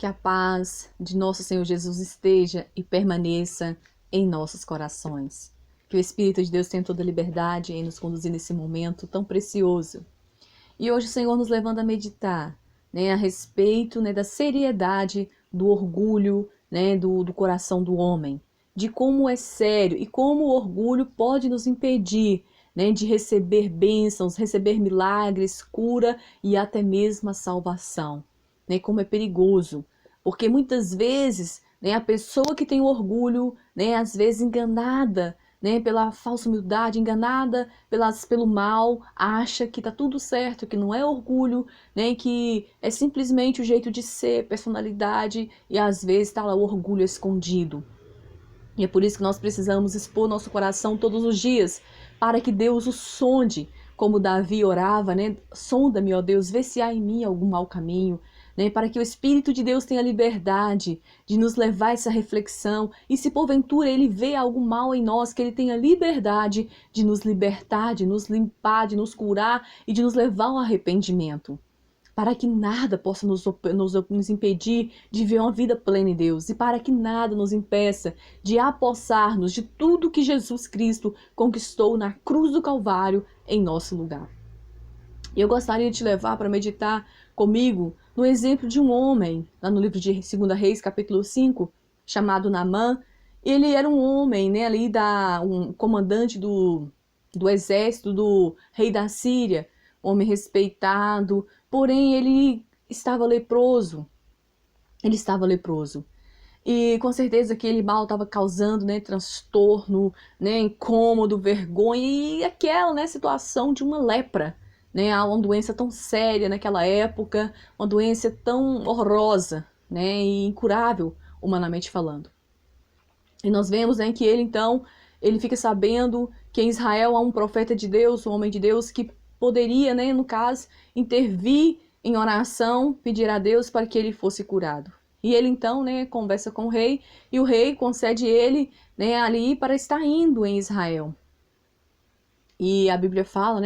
Que a paz de nosso Senhor Jesus esteja e permaneça em nossos corações. Que o Espírito de Deus tenha toda a liberdade em nos conduzir nesse momento tão precioso. E hoje o Senhor nos levando a meditar, a respeito, da seriedade do orgulho, do coração do homem. De como é sério e como o orgulho pode nos impedir, de receber bênçãos, receber milagres, cura e até mesmo a salvação. Como é perigoso, porque muitas vezes a pessoa que tem o orgulho, às vezes enganada, pela falsa humildade, enganada pelo mal, acha que tá tudo certo, que não é orgulho, que é simplesmente o jeito de ser, personalidade, e às vezes está lá o orgulho escondido. E é por isso que nós precisamos expor nosso coração todos os dias, para que Deus o sonde, como Davi orava, sonda-me, ó Deus, vê se há em mim algum mau caminho, para que o Espírito de Deus tenha liberdade de nos levar a essa reflexão, e se porventura Ele vê algo mal em nós, que Ele tenha liberdade de nos libertar, de nos limpar, de nos curar e de nos levar ao arrependimento. Para que nada possa nos impedir de viver uma vida plena em Deus, e para que nada nos impeça de apossar-nos de tudo que Jesus Cristo conquistou na cruz do Calvário em nosso lugar. E eu gostaria de te levar para meditar comigo no exemplo de um homem, lá no livro de 2 Reis, capítulo 5, chamado Naamã. Ele era um homem, um comandante do exército do rei da Síria, homem respeitado, porém ele estava leproso. Ele estava leproso. E com certeza aquele mal estava causando, transtorno, incômodo, vergonha e aquela, situação de uma lepra, uma doença tão séria naquela época, uma doença tão horrorosa, e incurável, humanamente falando. E nós vemos, que ele então, ele fica sabendo que em Israel há um profeta de Deus, um homem de Deus que poderia, no caso, intervir em oração, pedir a Deus para que ele fosse curado. E ele então, conversa com o rei, e o rei concede ele, ali para estar indo em Israel. E a Bíblia fala,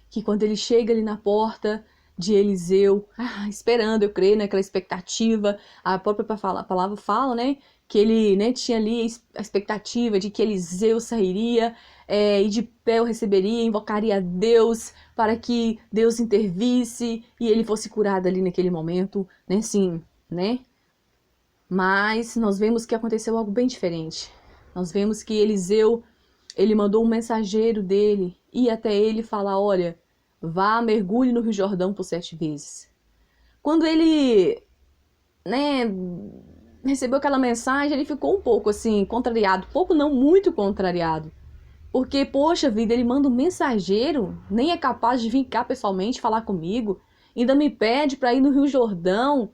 que quando ele chega ali na porta de Eliseu, esperando, eu creio, aquela expectativa, a própria palavra fala, que ele, tinha ali a expectativa de que Eliseu sairia e de pé o receberia, invocaria a Deus para que Deus intervisse e ele fosse curado ali naquele momento, sim, Mas nós vemos que aconteceu algo bem diferente. Nós vemos que Eliseu, ele mandou um mensageiro dele ir até ele e falar, olha, vá, mergulhe no Rio Jordão por 7 vezes. Quando ele, recebeu aquela mensagem, ele ficou um pouco assim, contrariado. Pouco não, muito contrariado. Porque, poxa vida, ele manda um mensageiro, nem é capaz de vir cá pessoalmente falar comigo, ainda me pede para ir no Rio Jordão,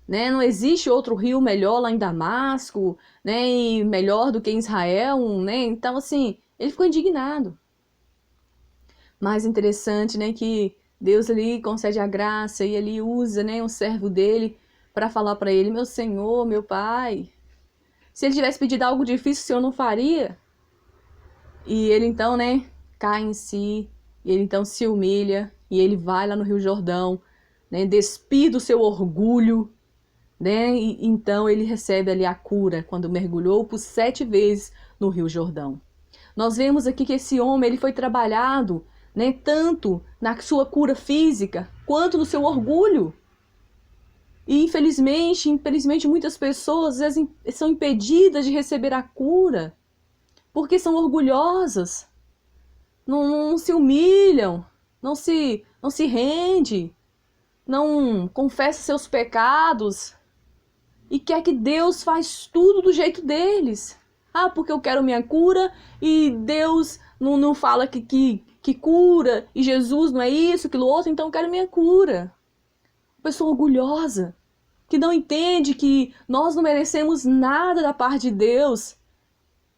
Não existe outro rio melhor lá em Damasco, e melhor do que em Israel, Então, assim, ele ficou indignado. Mais interessante, que Deus ali concede a graça e ele usa, um servo dele para falar para ele, meu Senhor, meu Pai, se ele tivesse pedido algo difícil, o Senhor não faria? E ele então, cai em si, e ele então se humilha, e ele vai lá no Rio Jordão, despir do seu orgulho, E então ele recebe ali a cura, quando mergulhou por 7 vezes no Rio Jordão. Nós vemos aqui que esse homem ele foi trabalhado, tanto na sua cura física, quanto no seu orgulho. E infelizmente, muitas pessoas às vezes são impedidas de receber a cura, porque são orgulhosas, não se humilham, não se rende, não confessa seus pecados, e quer que Deus faz tudo do jeito deles. Porque eu quero minha cura e Deus não fala que cura, e Jesus não é isso, aquilo outro, então eu quero minha cura. Pessoa orgulhosa, que não entende que nós não merecemos nada da parte de Deus,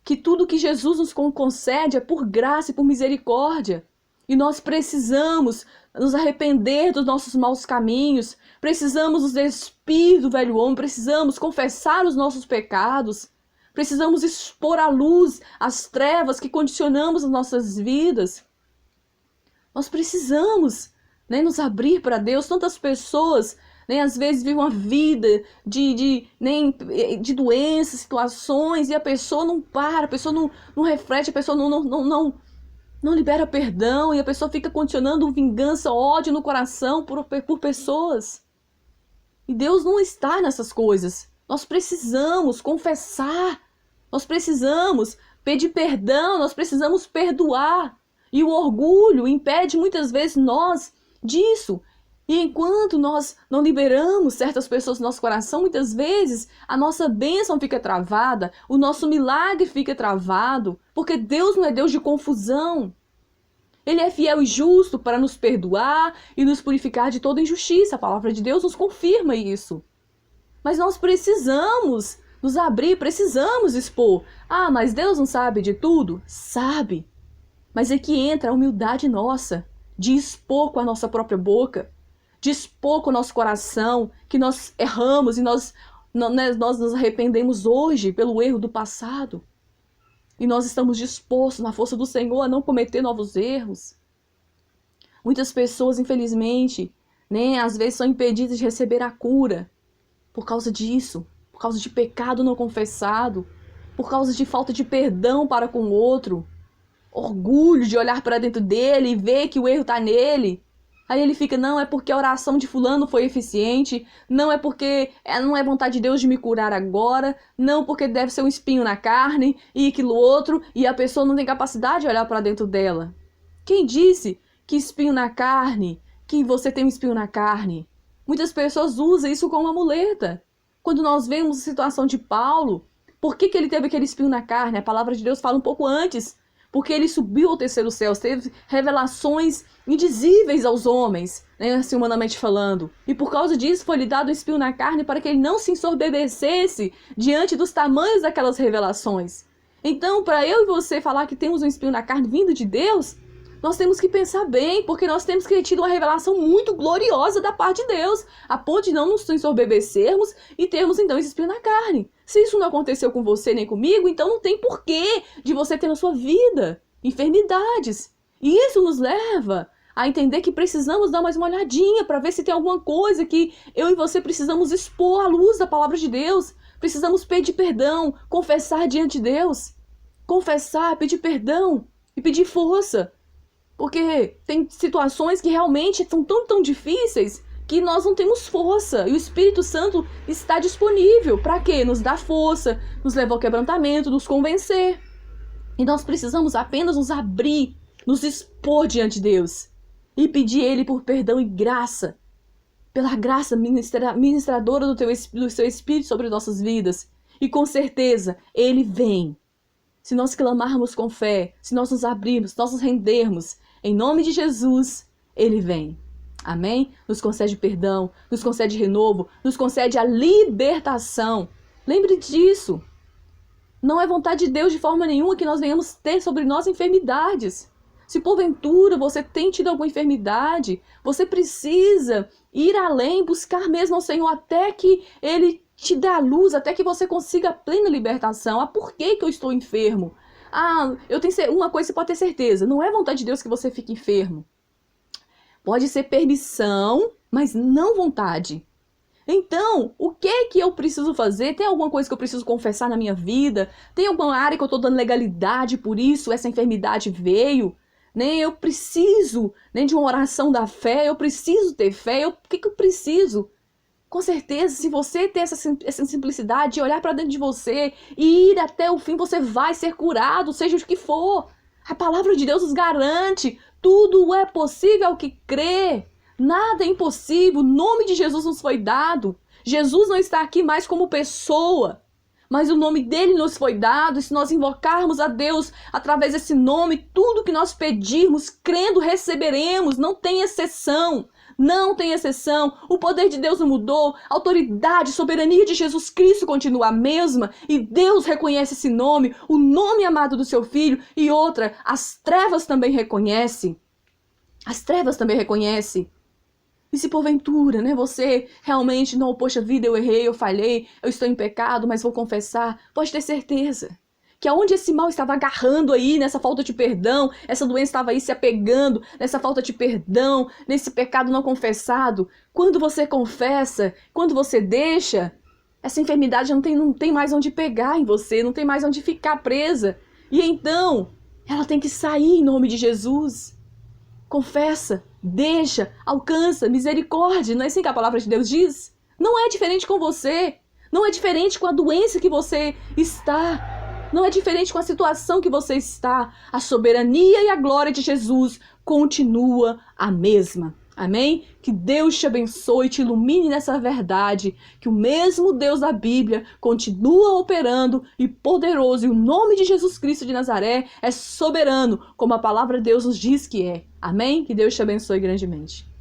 que tudo que Jesus nos concede é por graça e por misericórdia. E nós precisamos nos arrepender dos nossos maus caminhos, precisamos nos despir do velho homem, precisamos confessar os nossos pecados, precisamos expor à luz as trevas que condicionamos as nossas vidas. Nós precisamos nos abrir para Deus. Tantas pessoas né? Às vezes vive uma vida de doenças, situações, e a pessoa não para, a pessoa não reflete, a pessoa não libera perdão, e a pessoa fica condicionando vingança, ódio no coração por pessoas. E Deus não está nessas coisas. Nós precisamos confessar, nós precisamos pedir perdão, nós precisamos perdoar. E o orgulho impede muitas vezes nós disso. E enquanto nós não liberamos certas pessoas no nosso coração, muitas vezes a nossa bênção fica travada, o nosso milagre fica travado, porque Deus não é Deus de confusão. Ele é fiel e justo para nos perdoar e nos purificar de toda injustiça. A palavra de Deus nos confirma isso. Mas nós precisamos nos abrir, precisamos expor. Ah, mas Deus não sabe de tudo? Sabe. Mas é que entra a humildade nossa, de expor com a nossa própria boca, de expor com o nosso coração, que nós erramos e nós nos arrependemos hoje pelo erro do passado. E nós estamos dispostos, na força do Senhor, a não cometer novos erros. Muitas pessoas, infelizmente, né, às vezes são impedidas de receber a cura por causa disso, por causa de pecado não confessado, por causa de falta de perdão para com o outro, orgulho de olhar para dentro dele e ver que o erro está nele. Aí ele fica, não, é porque a oração de fulano foi eficiente, não é porque não é vontade de Deus de me curar agora, não porque deve ser um espinho na carne e aquilo outro, e a pessoa não tem capacidade de olhar para dentro dela. Quem disse que espinho na carne, que você tem um espinho na carne? Muitas pessoas usam isso como uma muleta. Quando nós vemos a situação de Paulo, por que ele teve aquele espinho na carne? A palavra de Deus fala um pouco antes. Porque ele subiu ao terceiro céu, teve revelações indizíveis aos homens, né, assim, humanamente falando. E por causa disso foi lhe dado um espinho na carne para que ele não se ensoberbecesse diante dos tamanhos daquelas revelações. Então, para eu e você falar que temos um espinho na carne vindo de Deus, nós temos que pensar bem, porque nós temos que ter tido uma revelação muito gloriosa da parte de Deus, a ponto de não nos ensorbebecermos e termos então esse espinho na carne. Se isso não aconteceu com você nem comigo, então não tem porquê de você ter na sua vida enfermidades. E isso nos leva a entender que precisamos dar mais uma olhadinha para ver se tem alguma coisa que eu e você precisamos expor à luz da palavra de Deus. Precisamos pedir perdão, confessar diante de Deus. Confessar, pedir perdão e pedir força. Porque tem situações que realmente são tão difíceis que nós não temos força. E o Espírito Santo está disponível. Para quê? Nos dar força, nos levar ao quebrantamento, nos convencer. E nós precisamos apenas nos abrir, nos expor diante de Deus. E pedir Ele por perdão e graça. Pela graça ministradora do seu Espírito sobre nossas vidas. E com certeza, Ele vem. Se nós clamarmos com fé, se nós nos abrirmos, se nós nos rendermos, em nome de Jesus, Ele vem. Amém? Nos concede perdão, nos concede renovo, nos concede a libertação. Lembre disso. Não é vontade de Deus de forma nenhuma que nós venhamos ter sobre nós enfermidades. Se porventura você tem tido alguma enfermidade, você precisa ir além, buscar mesmo ao Senhor até que Ele te dê a luz, até que você consiga a plena libertação. Ah, por que eu estou enfermo? Ah, uma coisa você pode ter certeza, não é vontade de Deus que você fique enfermo. Pode ser permissão, mas não vontade. Então, o que eu preciso fazer? Tem alguma coisa que eu preciso confessar na minha vida? Tem alguma área que eu estou dando legalidade, por isso essa enfermidade veio? Né? Eu preciso, né, de uma oração da fé, eu preciso ter fé. O que eu preciso? Com certeza, se você ter essa simplicidade de olhar para dentro de você e ir até o fim, você vai ser curado, seja o que for. A palavra de Deus nos garante, tudo é possível ao que crê. Nada é impossível, o nome de Jesus nos foi dado. Jesus não está aqui mais como pessoa, mas o nome dele nos foi dado. E se nós invocarmos a Deus através desse nome, tudo que nós pedirmos, crendo, receberemos. Não tem exceção. Não tem exceção. O poder de Deus não mudou. A autoridade, a soberania de Jesus Cristo continua a mesma. E Deus reconhece esse nome, o nome amado do seu Filho. E outra, as trevas também reconhecem. As trevas também reconhecem. E se porventura, né, você realmente, não, poxa vida, eu errei, eu falhei, eu estou em pecado, mas vou confessar, pode ter certeza que aonde esse mal estava agarrando aí, nessa falta de perdão, essa doença estava aí se apegando, nessa falta de perdão, nesse pecado não confessado, quando você confessa, quando você deixa, essa enfermidade não tem mais onde pegar em você, não tem mais onde ficar presa. E então, ela tem que sair em nome de Jesus. Confessa, deixa, alcança, misericórdia. Não é assim que a palavra de Deus diz? Não é diferente com você. Não é diferente com a doença que você está. Não é diferente com a situação que você está. A soberania e a glória de Jesus continua a mesma. Amém? Que Deus te abençoe e te ilumine nessa verdade. Que o mesmo Deus da Bíblia continua operando e poderoso. E o nome de Jesus Cristo de Nazaré é soberano, como a palavra de Deus nos diz que é. Amém? Que Deus te abençoe grandemente.